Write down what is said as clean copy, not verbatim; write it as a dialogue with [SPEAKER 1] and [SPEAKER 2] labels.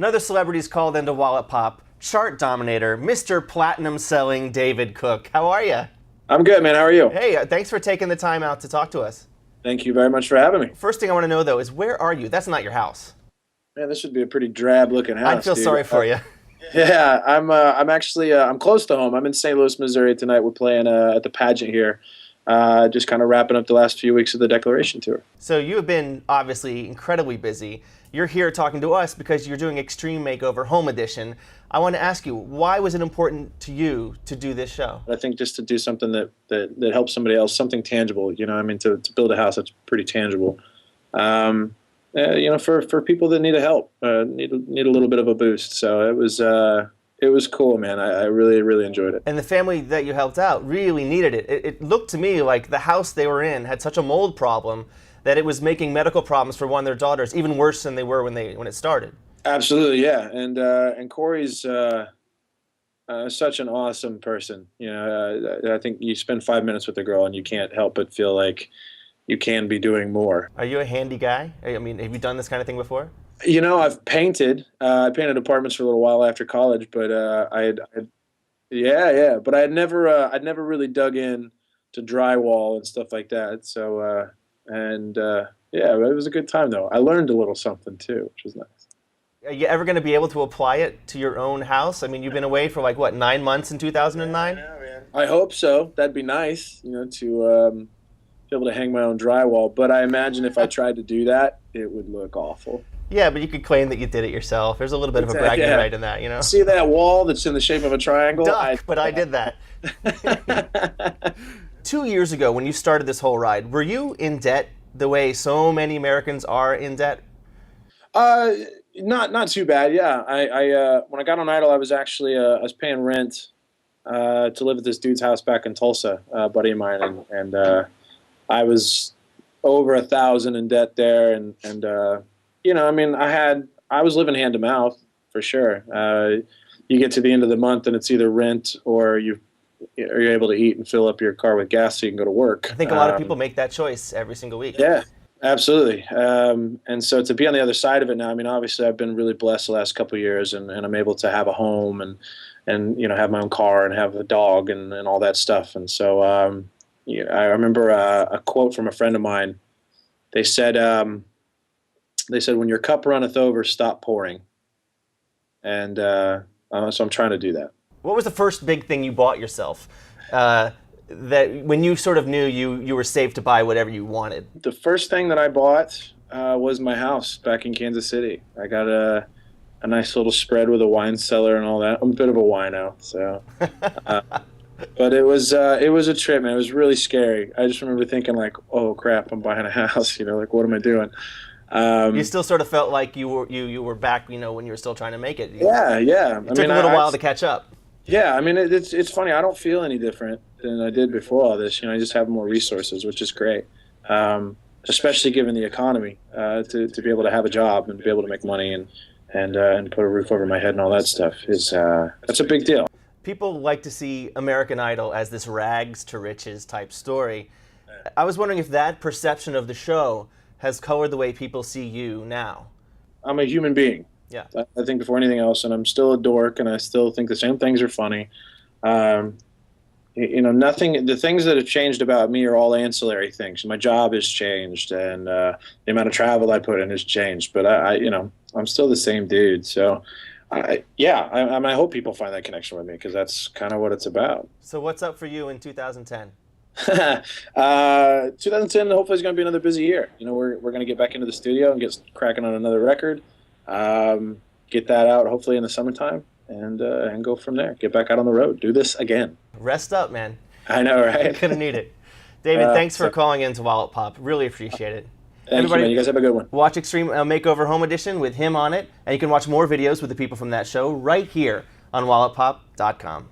[SPEAKER 1] Another celebrity's called into Wallet Pop, chart dominator, Mr. Platinum selling David Cook. How are you?
[SPEAKER 2] I'm good, man. How are you?
[SPEAKER 1] Hey, thanks for taking the time out to talk to us.
[SPEAKER 2] Thank you very much for having me.
[SPEAKER 1] First thing I want to know, though, is where are you? That's not your house.
[SPEAKER 2] Man, this should be a pretty drab-looking house.
[SPEAKER 1] I feel
[SPEAKER 2] dude.
[SPEAKER 1] sorry for you.
[SPEAKER 2] Yeah, I'm actually I'm close to home. I'm in St. Louis, Missouri tonight. We're playing at the pageant here. Just kind of wrapping up the last few weeks of the Declaration Tour.
[SPEAKER 1] So you have been obviously incredibly busy. You're here talking to us because you're doing Extreme Makeover Home Edition. I want to ask you, why was it important to you to do this show?
[SPEAKER 2] I think just to do something that helps somebody else, something tangible. You know, I mean, to build a house that's pretty tangible. You know, for people that need a help, need a little bit of a boost. So it was cool, man. I really enjoyed it.
[SPEAKER 1] And the family that you helped out really needed it. It looked to me like the house they were in had such a mold problem that it was making medical problems for one of their daughters even worse than they were when it started.
[SPEAKER 2] Absolutely, yeah. And Corey's such an awesome person. You know, I think you spend 5 minutes with a girl and you can't help but feel like you can be doing more.
[SPEAKER 1] Are you a handy guy? I mean, have you done this kind of thing before?
[SPEAKER 2] You know, I've painted. I painted apartments for a little while after college, but but I'd never really dug in to drywall and stuff like that. So yeah, it was a good time though. I learned a little something too, which was nice.
[SPEAKER 1] Are you ever going to be able to apply it to your own house? I mean, you've been away for like what, 9 months in 2009?
[SPEAKER 2] Yeah, man. I hope so. That'd be nice, you know, to be able to hang my own drywall. But I imagine if I tried to do that, it would look awful.
[SPEAKER 1] Yeah, but you could claim that you did it yourself. There's a little bit of a bragging right in that, you know?
[SPEAKER 2] See that wall that's in the shape of a triangle?
[SPEAKER 1] But I did that. 2 years ago, when you started this whole ride, were you in debt the way so many Americans are in debt?
[SPEAKER 2] Not too bad. Yeah, I when I got on Idol, I was actually I was paying rent to live at this dude's house back in Tulsa, a buddy of mine, and I was over 1,000 in debt there, and you know, I mean, I was living hand to mouth for sure. You get to the end of the month, and it's either rent or you're able to eat and fill up your car with gas so you can go to work.
[SPEAKER 1] I think a lot of people make that choice every single week.
[SPEAKER 2] Yeah, absolutely. And so to be on the other side of it now, I mean, obviously I've been really blessed the last couple of years, and I'm able to have a home and you know, have my own car and have a dog and all that stuff. And so yeah, I remember a quote from a friend of mine. They said, when your cup runneth over, stop pouring. And so I'm trying to do that.
[SPEAKER 1] What was the first big thing you bought yourself that when you sort of knew you were safe to buy whatever you wanted?
[SPEAKER 2] The first thing that I bought was my house back in Kansas City. I got a nice little spread with a wine cellar and all that. I'm a bit of a wino, so. But it was a trip, man. It was really scary. I just remember thinking like, oh crap, I'm buying a house. You know, like what am I doing?
[SPEAKER 1] You still sort of felt like you were back, you know, when you were still trying to make it.
[SPEAKER 2] Yeah.
[SPEAKER 1] It took a little while to catch up.
[SPEAKER 2] Yeah, I mean, it's funny. I don't feel any different than I did before all this. You know, I just have more resources, which is great. Especially given the economy, to be able to have a job and be able to make money and put a roof over my head and all that stuff that's a big deal.
[SPEAKER 1] People like to see American Idol as this rags to riches type story. I was wondering if that perception of the show has colored the way people see you now.
[SPEAKER 2] I'm a human being.
[SPEAKER 1] Yeah.
[SPEAKER 2] I think before anything else, and I'm still a dork, and I still think the same things are funny. You know, the things that have changed about me are all ancillary things. My job has changed, and the amount of travel I put in has changed, but you know, I'm still the same dude. So, I hope people find that connection with me, because that's kind of what it's about.
[SPEAKER 1] So what's up for you in 2010?
[SPEAKER 2] 2010 hopefully is going to be another busy year. You know, we're going to get back into the studio and get cracking on another record. Get that out hopefully in the summertime, and go from there. Get back out on the road. Do this again.
[SPEAKER 1] Rest up, man.
[SPEAKER 2] I know, right?
[SPEAKER 1] You're gonna need it. David, thanks for calling into Wallet Pop. Really appreciate it.
[SPEAKER 2] Thank you, man. You guys have a good one.
[SPEAKER 1] Watch Extreme Makeover Home Edition with him on it, and you can watch more videos with the people from that show right here on walletpop.com.